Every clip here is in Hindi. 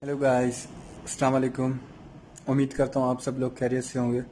हेलो गाइस, अस्सलाम वालेकुम। उम्मीद करता हूँ आप सब लोग खैरियत से होंगे।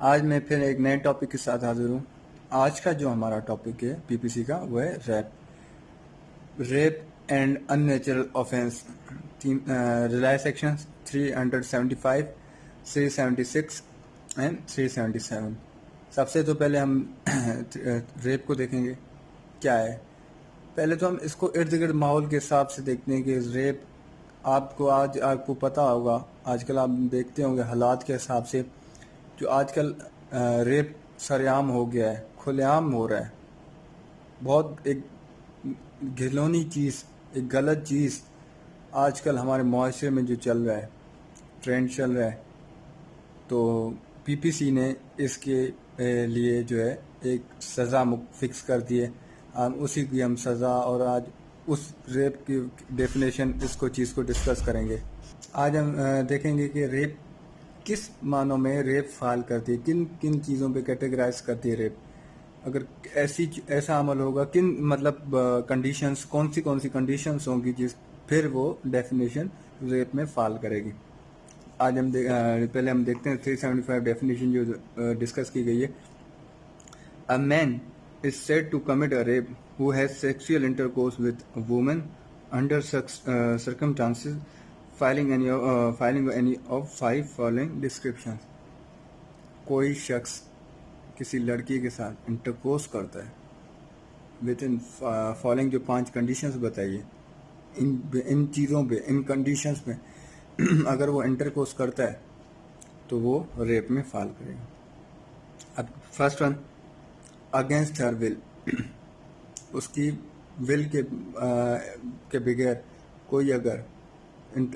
आज मैं फिर एक नए टॉपिक के साथ हाजिर हूँ। आज का जो हमारा टॉपिक है पीपीसी का वो है रेप एंड अननेचुरल ऑफेंस। तीन रिलाय सेक्शन 375, 376 एंड 377। सबसे तो पहले हम रेप को देखेंगे क्या है। पहले तो हम इसको इर्द गिर्द माहौल के हिसाब से देखते हैं कि रेप आपको पता होगा। आजकल आप देखते होंगे हालात के हिसाब से जो आजकल रेप सरेआम हो गया है, खुलेआम हो रहा है। बहुत एक घिनौनी चीज़, एक गलत चीज़ आजकल हमारे मुआशरे में जो चल रहा है, ट्रेंड चल रहा है। तो पीपीसी ने इसके लिए जो है एक सज़ा फिक्स कर दी है। उसी की हम सज़ा और आज उस रेप की डेफिनेशन इसको चीज़ को डिस्कस करेंगे। आज हम देखेंगे कि रेप किस मानों में रेप फाल करती है, किन किन चीज़ों पे कैटेगराइज करती है रेप। अगर ऐसा अमल होगा किन मतलब कंडीशंस, कौन सी कंडीशंस होंगी जिस फिर वो डेफिनेशन रेप में फाल करेगी। आज पहले हम देखते हैं 375 डेफिनेशन जो डिस्कस की गई है। A man is said to commit a rape who has sexual intercourse with a woman under circumstances filing any of 5 following description. कोई शख्स किसी लड़की के साथ इंटरकोर्स करता है विद इन फॉलोइंग जो 5 कंडीशंस बताइए, इन चीज़ों पे, इन कंडीशंस में अगर वो इंटरकोर्स करता है तो वो रेप में फाल करेगा। अब first one, against her will. उसकी विल के बगैर कोई अगर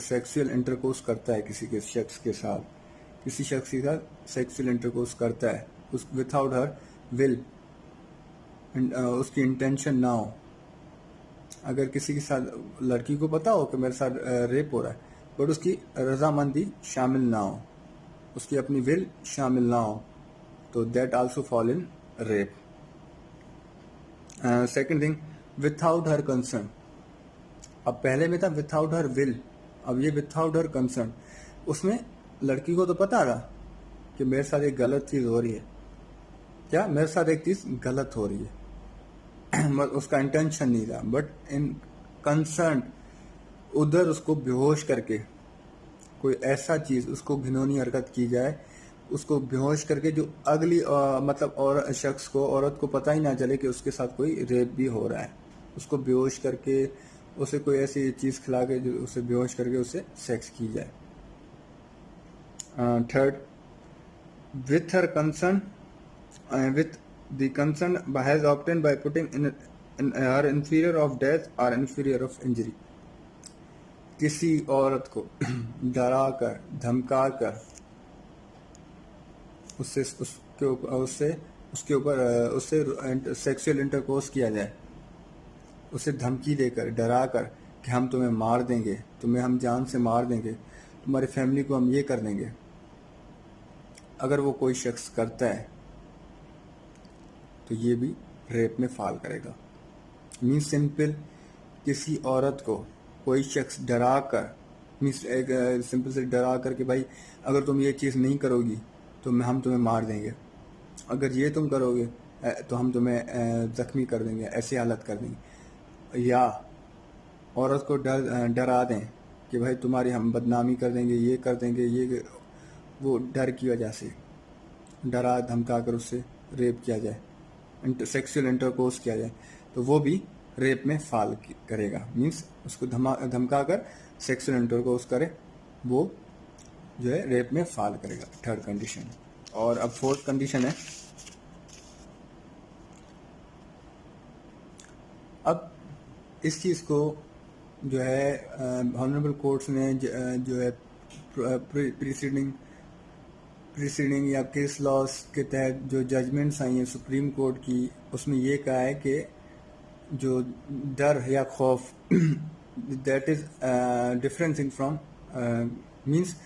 सेक्सुअल इंटरकोर्स करता है किसी शख्स के साथ सेक्सुअल इंटरकोर्स करता है उस विथआउट हर विल, उसकी इंटेंशन ना हो। अगर किसी के साथ लड़की को पता हो कि मेरे साथ रेप हो रहा है बट उसकी रजामंदी शामिल ना हो, उसकी अपनी विल शामिल ना हो, तो that also fall in rape. Second thing, without her concern. अब पहले में था विथआउट हर विल, अब ये विथआउट हर कंसर्न। उसमें लड़की को तो पता था कि मेरे साथ एक गलत चीज़ हो रही है, क्या मेरे साथ एक चीज़ गलत हो रही है उसका इंटेंशन नहीं था बट इन कंसर्न उधर उसको बेहोश करके कोई ऐसा चीज़, उसको घिनौनी हरकत की जाए, उसको बेहोश करके जो अगली मतलब और शख्स को, औरत को पता ही ना चले कि उसके साथ कोई रेप भी हो रहा है। उसको बेहोश करके उसे कोई ऐसी चीज़ खिला के जो उसे बेहोश करके उससे सेक्स की जाए। Third, with her concern, with the concern has obtain by putting in her inferior of death और इंफीरियर ऑफ इंजरी। किसी औरत को डरा कर, धमका कर उसके ऊपर उससे सेक्सुअल इंटरकोर्स किया जाए, उसे धमकी देकर, डरा कर कि हम तुम्हें मार देंगे, तुम्हें हम जान से मार देंगे, तुम्हारी फैमिली को हम ये कर देंगे। अगर वो कोई शख्स करता है तो ये भी रेप में फाल करेगा। मीन्स सिंपल, किसी औरत को कोई शख्स डरा कर, मीन्स एक सिंपल से डरा कर कि भाई अगर तुम ये चीज़ नहीं करोगी तो हम तुम्हें मार देंगे, अगर ये तुम करोगे तो हम तुम्हें ज़ख्मी कर देंगे, ऐसी हालत कर देंगे। या औरत को डरा दें कि भाई तुम्हारी हम बदनामी कर देंगे, ये कर देंगे, ये वो डर की वजह से डरा धमका कर उससे रेप किया जाए, सेक्सुअल इंटरकोर्स किया जाए, तो वो भी रेप में फाल करेगा। मीन्स उसको धमका कर सेक्सुअल इंटरकोर्स करे, वो जो है रेप में फाल करेगा। Third condition. और अब फोर्थ कंडीशन है, अब इस चीज़ को जो है ऑनरेबल कोर्ट्स ने जो है प्रीसीडिंग या केस लॉस के तहत जो जजमेंट्स आई हैं सुप्रीम कोर्ट की, उसमें ये कहा है कि जो डर या खौफ that is difference in from, means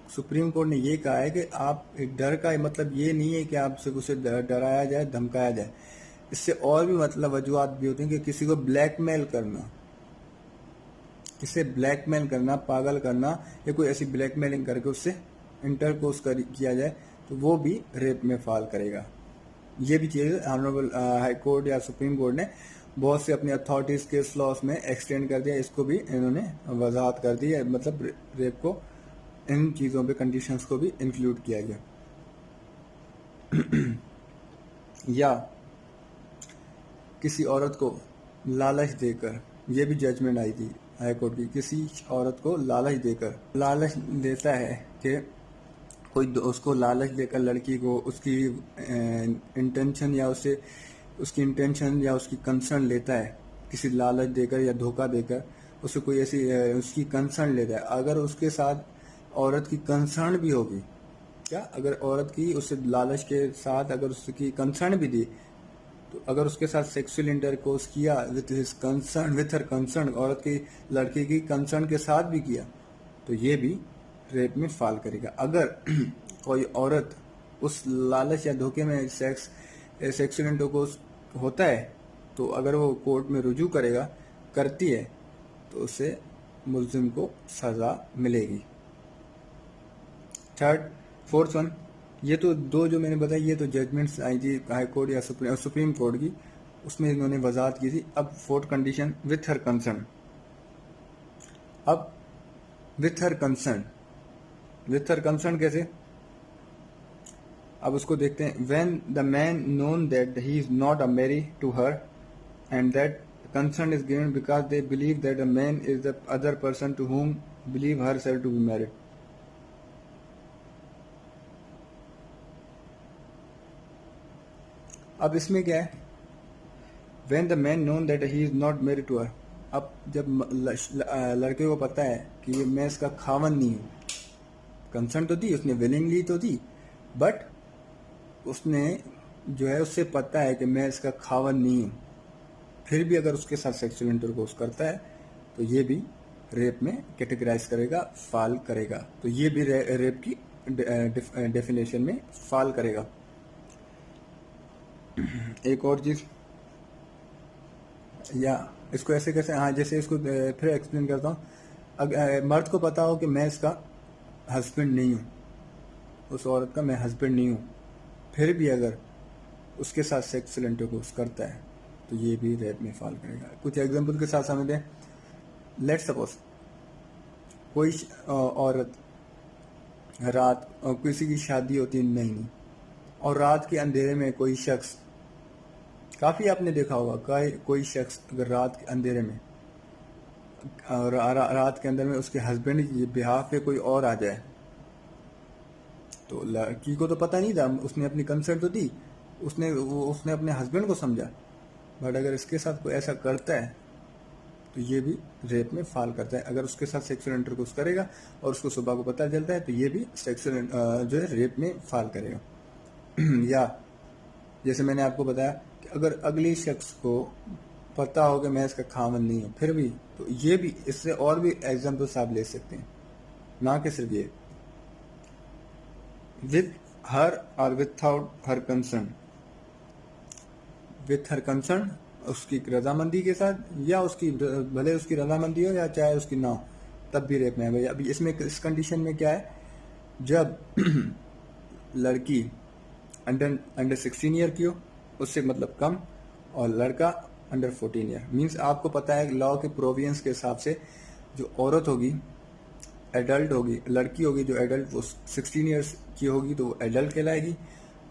supreme court ने ये कहा है कि आप एक डर का मतलब ये नहीं है कि आपसे उसे डराया जाए, धमकाया जाए। इससे और भी मतलब वजूहत भी होती हैं कि किसी को ब्लैकमेल करना, किसे ब्लैकमेल करना, पागल करना या कोई ऐसी ब्लैकमेलिंग करके उससे इंटरकोर्स किया जाए तो वो भी रेप में फॉल करेगा। ये भी चीज़ ऑनरेबल हाई कोर्ट या सुप्रीम कोर्ट ने बहुत से अपनी अथॉरिटीज़ के लॉस में एक्सटेंड कर दिया, इसको भी इन्होंने वजाहत कर दी है, मतलब रेप को इन चीज़ों पे कंडीशंस को भी इंक्लूड किया गया। या किसी औरत को लालच देकर, ये भी जजमेंट आई थी हाई कोर्ट की, किसी औरत को लालच देकर, लालच देता है कि कोई उसको लालच देकर लड़की को उसकी इंटेंशन या उसकी इंटेंशन या उसकी कंसर्न लेता है, किसी लालच देकर या धोखा देकर उसे कोई ऐसी उसकी कंसर्न लेता है। अगर उसके साथ औरत की कंसर्न भी होगी, क्या अगर औरत की उससे लालच के साथ अगर उसकी कंसर्न भी दी, तो अगर उसके साथ सेक्सुअल इंटरकोर्स किया with his concern, with her concern, औरत की लड़की की कंसर्न के साथ भी किया, तो ये भी रेप में फॉल करेगा। अगर कोई औरत उस लालच या धोखे में सेक्सुअल इंटरकोर्स होता है, तो अगर वो कोर्ट में रुजू करती है, तो उसे मुल्जिम को सजा मिलेगी। फोर्थ वन, ये तो दो जो मैंने बताई ये तो जजमेंट्स आई थी हाई कोर्ट या सुप्रीम कोर्ट की, उसमें इन्होंने वजाहत की थी। अब fourth condition, with her concern. अब with her concern, with her concern कैसे, अब उसको देखते हैं। When the man known that he is not a marry to her and that concern is given because they believe that a man is the other person to whom believe herself to be married. अब इसमें क्या है, when the man known that he is not married to her. अब जब लड़के को पता है कि ये मैं इसका खावन नहीं हूँ, कंसर्न तो दी उसने, विलिंगली तो दी, बट उसने जो है उससे पता है कि मैं इसका खावन नहीं हूँ, फिर भी अगर उसके साथ सेक्सुअल इंटरकोर्स करता है तो ये भी रेप में कैटेगराइज करेगा, फॉल करेगा। तो ये भी रेप की डेफिनेशन में फॉल करेगा। एक और चीज, या इसको ऐसे कैसे, हाँ जैसे इसको फिर एक्सप्लेन करता हूँ। अगर मर्द को पता हो कि मैं इसका हस्बैंड नहीं हूँ, उस औरत का मैं हस्बैंड नहीं हूँ, फिर भी अगर उसके साथ सेक्सुअल इंटरकोर्स करता है तो ये भी रेप में फॉल करेगा। कुछ एग्जांपल के साथ समझ लें। लेट्स सपोज कोई औरत रात किसी की शादी होती है नहीं, और रात के अंधेरे में कोई शख्स, काफ़ी आपने देखा होगा कोई शख्स अगर रात के अंधेरे में और रात के अंदर में उसके हस्बैंड की बिहाफ पे कोई और आ जाए, तो लड़की को तो पता नहीं था, उसने अपनी कंसर्ट तो दी, उसने अपने हस्बैंड को समझा, बट अगर इसके साथ कोई ऐसा करता है तो ये भी रेप में फॉल करता है। अगर उसके साथ सेक्सुअल इंटरकोर्स करेगा और उसको सुबह को पता चलता है तो ये भी सेक्सुअल जो है रेप में फॉल करेगा। या जैसे मैंने आपको बताया कि अगर अगली शख्स को पता हो कि मैं इसका खामन नहीं हूँ, फिर भी, तो ये भी, इससे और भी एग्जाम्पल्स आप ले सकते हैं, ना कि सिर्फ ये। विद हर और without her concern, with her concern उसकी रजामंदी के साथ, या उसकी भले उसकी रजामंदी हो या चाहे उसकी ना हो, तब भी रेप में है भाई। अभी इसमें इस कंडीशन में क्या है, जब लड़की अंडर 16 ईयर की हो, उससे मतलब कम, और लड़का अंडर 14 ईयर। मीन्स आपको पता है लॉ के प्रोविजंस के हिसाब से जो औरत होगी एडल्ट होगी, लड़की होगी जो एडल्ट, वो 16 ईयर्स की होगी तो वो एडल्ट कहलाएगी।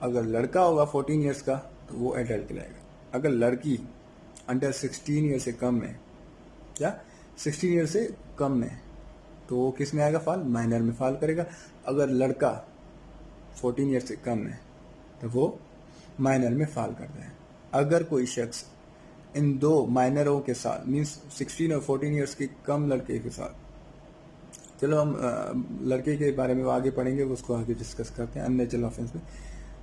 अगर लड़का होगा 14 ईयर्स का तो वो एडल्ट कहलाएगा। अगर लड़की अंडर 16 ईयर से कम है, क्या 16 ईयर से कम है, तो वो किस में आएगा फॉल, माइनर में फॉल करेगा। अगर लड़का 14 ईयर से कम है तो वो माइनर में फॉल करता है। अगर कोई शख्स इन दो माइनरों के साथ, मीन्स 16 और 14 ईयर्स के कम लड़के के साथ, चलो हम लड़के के बारे में आगे पढ़ेंगे, उसको आगे डिस्कस करते हैं अननेचुरल ऑफेंस में।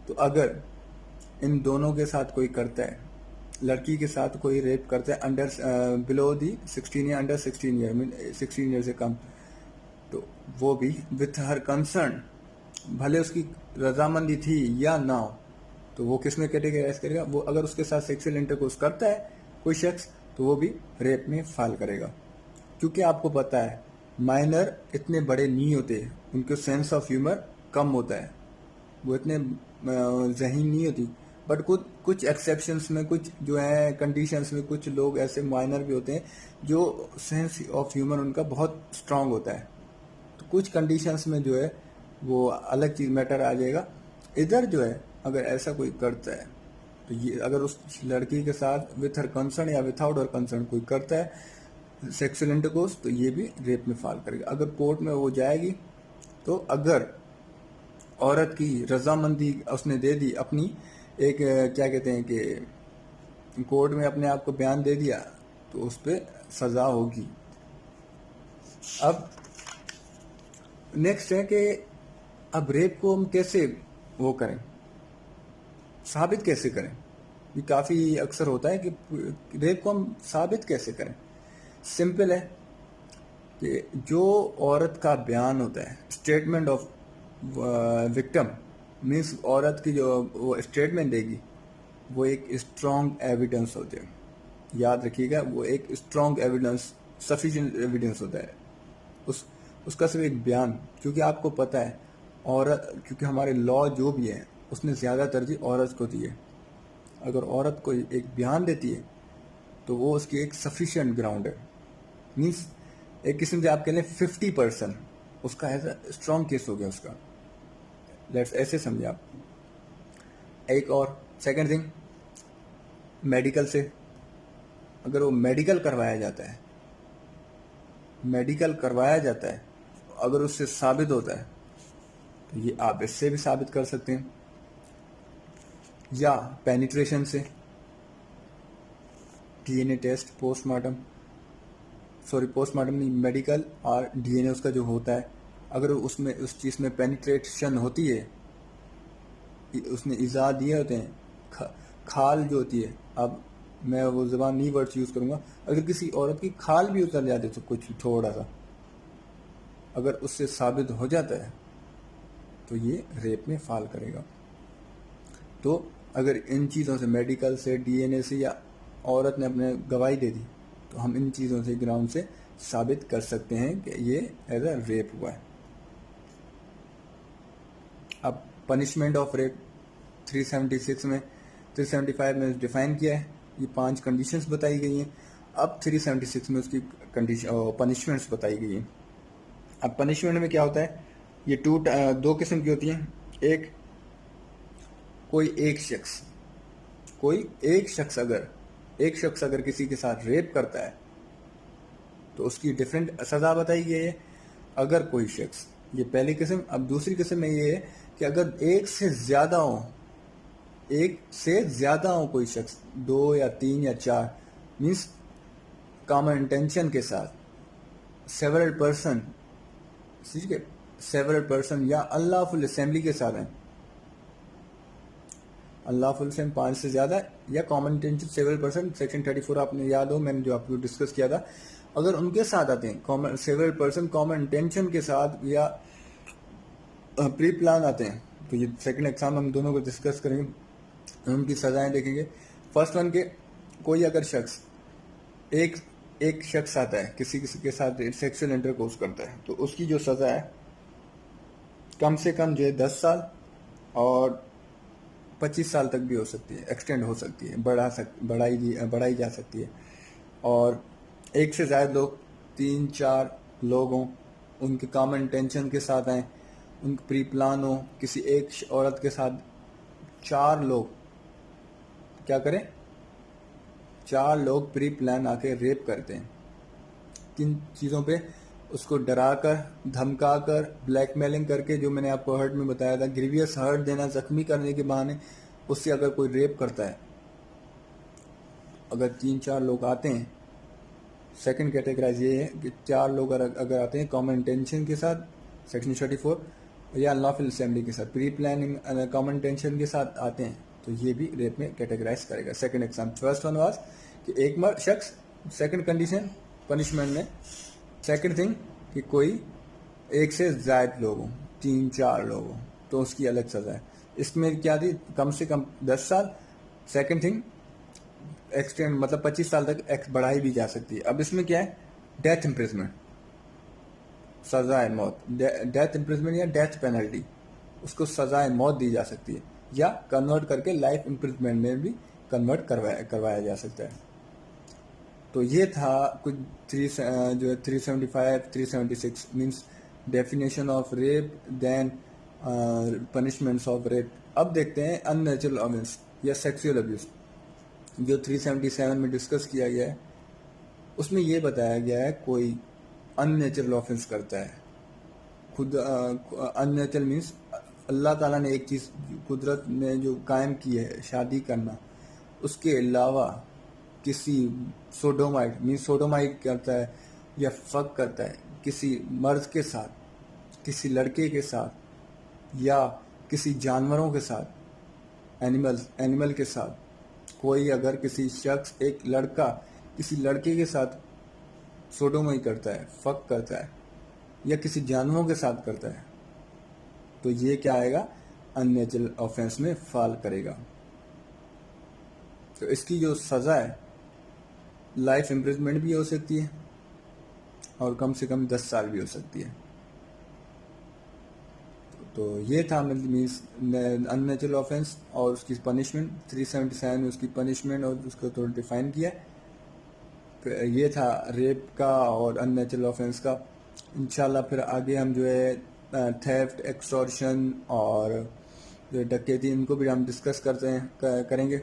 तो अगर इन दोनों के साथ कोई करता है, लड़की के साथ कोई रेप करता है अंडर बिलो दी 16 या अंडर 16 ईयर, मीन 16 ईयर से कम, तो वो भी विथ हर कंसर्न, भले उसकी रजामंदी थी या ना हो, तो वो किस में कैटेगराइज करेगा, वो अगर उसके साथ सेक्सुअल इंटरकोर्स करता है कोई शख्स तो वो भी रेप में फॉल करेगा। क्योंकि आपको पता है माइनर इतने बड़े नहीं होते, उनके सेंस ऑफ ह्यूमर कम होता है, वो इतने ज़हीन नहीं होती। बट कुछ कुछ एक्सेप्शंस में, कुछ जो है कंडीशंस में, कुछ लोग ऐसे माइनर भी होते हैं जो सेंस ऑफ ह्यूमर उनका बहुत स्ट्रांग होता है। तो कुछ कंडीशंस में जो है वो अलग चीज़ मैटर आ जाएगा। इधर जो है अगर ऐसा कोई करता है तो ये, अगर उस लड़की के साथ विथ हर कंसर्न या विथआउट हर कंसर्न कोई करता है सेक्सुअल इंटरकोर्स, तो ये भी रेप में फॉल करेगा। अगर कोर्ट में वो जाएगी तो अगर औरत की रजामंदी उसने दे दी, अपनी एक क्या कहते हैं कि कोर्ट में अपने आप को बयान दे दिया, तो उस पर सजा होगी। अब नेक्स्ट है कि अब रेप को हम कैसे वो करें, साबित कैसे करें। ये काफ़ी अक्सर होता है कि रेप को हम साबित कैसे करें। सिंपल है कि जो औरत का बयान होता है, स्टेटमेंट ऑफ विक्टिम, मीन्स औरत की जो वो स्टेटमेंट देगी, वो एक स्ट्रॉन्ग एविडेंस होते हैं। याद रखिएगा, वो एक स्ट्रॉन्ग एविडेंस, सफिशिएंट एविडेंस होता है। उसका सिर्फ एक बयान, क्योंकि आपको पता है औरत, क्योंकि हमारे लॉ जो भी है उसने ज़्यादा तरजीह औरत को दी है। अगर औरत को एक बयान देती है तो वो उसकी एक सफिशिएंट ग्राउंड है। मीन्स एक किस्म से आप कह लें 50% उसका ऐसा स्ट्रॉन्ग केस हो गया उसका। लेट्स ऐसे समझे आप। एक और सेकंड थिंग, मेडिकल से, अगर वो मेडिकल करवाया जाता है, अगर उससे साबित होता है, तो ये आप इससे भी साबित कर सकते हैं। या पेनिट्रेशन से, डीएनए टेस्ट, पोस्टमार्टम नहीं, मेडिकल और डीएनए उसका जो होता है, अगर उसमें उस चीज़ में पेनिट्रेशन होती है, उसने इज़ा दिए होते हैं, खाल जो होती है, अब मैं वो ज़बानी वर्ड्स यूज़ करूँगा, अगर किसी औरत की खाल भी उतर जाती है तो कुछ थोड़ा सा, अगर उससे साबित हो जाता है तो ये रेप में फॉल करेगा। तो अगर इन चीज़ों से, मेडिकल से, डीएनए से, या औरत ने अपने गवाही दे दी, तो हम इन चीज़ों से, ग्राउंड से साबित कर सकते हैं कि ये एज अ रेप हुआ है। अब पनिशमेंट ऑफ रेप 376 में, 375 में डिफाइन किया है, ये 5 कंडीशंस बताई गई हैं। अब 376 में उसकी पनिशमेंट्स बताई गई हैं। अब पनिशमेंट में क्या होता है, ये दो किस्म की होती हैं। एक, कोई एक शख्स अगर किसी के साथ रेप करता है तो उसकी डिफरेंट सज़ा बताई गई है। अगर कोई शख्स, ये पहली किस्म। अब दूसरी किस्म में ये है कि अगर एक से ज़्यादा हो कोई शख्स, 2 या 3 या 4, मीन्स कॉमन इंटेंशन के साथ, सेवरल पर्सन या अनलॉफुल असेंबली के साथ हैं, अनलॉफुल से 5 से ज़्यादा, या common intention several person, section 34 आपने याद हो, मैंने जो आपको डिस्कस किया था, अगर उनके साथ आते हैं, सेवरल पर्सन कॉमन इंटेंशन के साथ या प्री प्लान आते हैं, तो ये सेकंड एग्जाम हम दोनों को डिस्कस करेंगे, उनकी सज़ाएं देखेंगे। फर्स्ट वन के, कोई अगर शख्स, एक शख्स आता है किसी के साथ सेक्सुअल इंटरकोर्स करता है, तो उसकी जो सज़ा है कम से कम जो है 10 साल और 25 साल तक भी हो सकती है, एक्सटेंड हो सकती है, बढ़ाई जा सकती है। और एक से ज़्यादा लोग, 3-4 लोग हों, उनके कॉमन इंटेंशन के साथ आए, उनके प्री प्लान हो, किसी एक औरत के साथ 4 लोग क्या करें, 4 लोग प्री प्लान आके रेप करते हैं। किन चीज़ों पे, उसको डराकर, धमकाकर, ब्लैकमेलिंग करके, जो मैंने आपको हर्ट में बताया था, ग्रीवियस हर्ट देना, जख्मी करने के बहाने उससे अगर कोई रेप करता है, अगर 3-4 लोग आते हैं, सेकंड कैटेगराइज ये है कि 4 लोग अगर आते हैं कॉमन इंटेंशन के साथ, सेक्शन 34, या अनलॉफुल असेंबली के साथ, प्री प्लानिंग कॉमन इंटेंशन के साथ आते हैं, तो ये भी रेप में कैटेगराइज करेगा। Second exam, first one was कि एक शख्स, सेकंड कंडीशन पनिशमेंट में, सेकंड थिंग कि कोई एक से ज़्यादा लोग हों, 3-4 लोग हों, तो उसकी अलग सज़ा है। इसमें क्या थी, कम से कम 10 साल। सेकंड थिंग एक्सटेंड, मतलब 25 साल तक बढ़ाई भी जा सकती है। अब इसमें क्या है, डेथ इम्प्रिजमेंट, सजाए मौत, डेथ इम्प्रिजमेंट या डेथ पेनल्टी, उसको सजाए मौत दी जा सकती है, या कन्वर्ट करके लाइफ इम्प्रिजमेंट में भी कन्वर्ट करवाया जा सकता है। तो ये था कुछ जो है 375 376 means definition of rape, then punishments of rape. अब देखते हैं अननेचुरल ऑफेंस या सेक्सुअल अब्यूज, जो 377 में डिस्कस किया गया है। उसमें ये बताया गया है कोई अननेचुरल ऑफेंस करता है, खुद अननेचुरल मीन्स अल्लाह ताला ने एक चीज़ कुदरत ने जो कायम की है शादी करना, उसके अलावा किसी सोडोमाइट मीन्स सोडोमाइट करता है या फक करता है किसी मर्द के साथ, किसी लड़के के साथ, या किसी जानवरों के साथ, एनिमल के साथ। कोई अगर किसी शख्स, एक लड़का किसी लड़के के साथ सोडोमाई करता है, फक करता है, या किसी जानवरों के साथ करता है, तो ये क्या आएगा, अननेचुरल ऑफेंस में फॉल करेगा। तो इसकी जो सज़ा है लाइफ इम्प्रिजमेंट भी हो सकती है और कम से कम 10 साल भी हो सकती है। तो ये था मीन्स अननेचुरल ऑफेंस और उसकी पनिशमेंट। 377 में उसकी पनिशमेंट और उसको थोड़ा डिफाइन किया। फिर ये था रेप का और अननेचुरल ऑफेंस का। इंशाल्लाह फिर आगे हम जो है थेफ्ट, एक्सटॉर्शन और जो डकैती, इनको भी हम डिस्कस करेंगे।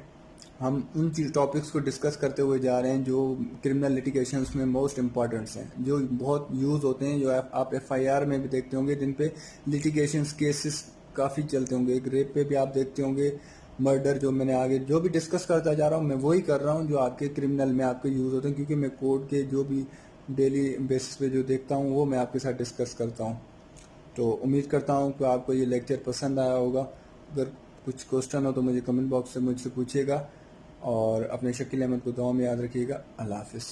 हम उन टॉपिक्स को डिस्कस करते हुए जा रहे हैं जो क्रिमिनल लिटिगेशंस में मोस्ट इम्पॉर्टेंट्स हैं, जो बहुत यूज़ होते हैं, जो आप एफआईआर में भी देखते होंगे, जिन पे लिटिगेशंस केसेस काफ़ी चलते होंगे। एक रेप पे भी आप देखते होंगे, मर्डर, जो मैंने आगे जो भी डिस्कस करता जा रहा हूँ मैं वही कर रहा हूँ जो आपके क्रिमिनल में आपके यूज़ होते हैं, क्योंकि मैं कोर्ट के जो भी डेली बेसिस पे जो देखता हूँ वो मैं आपके साथ डिस्कस करता हूँ। तो उम्मीद करता हूँ कि आपको ये लेक्चर पसंद आया होगा। अगर कुछ क्वेश्चन हो तो मुझे कमेंट बॉक्स से मुझसे पूछिएगा और अपने शकील अहमद को दुआ में याद रखिएगा। अल्लाह हाफिज़।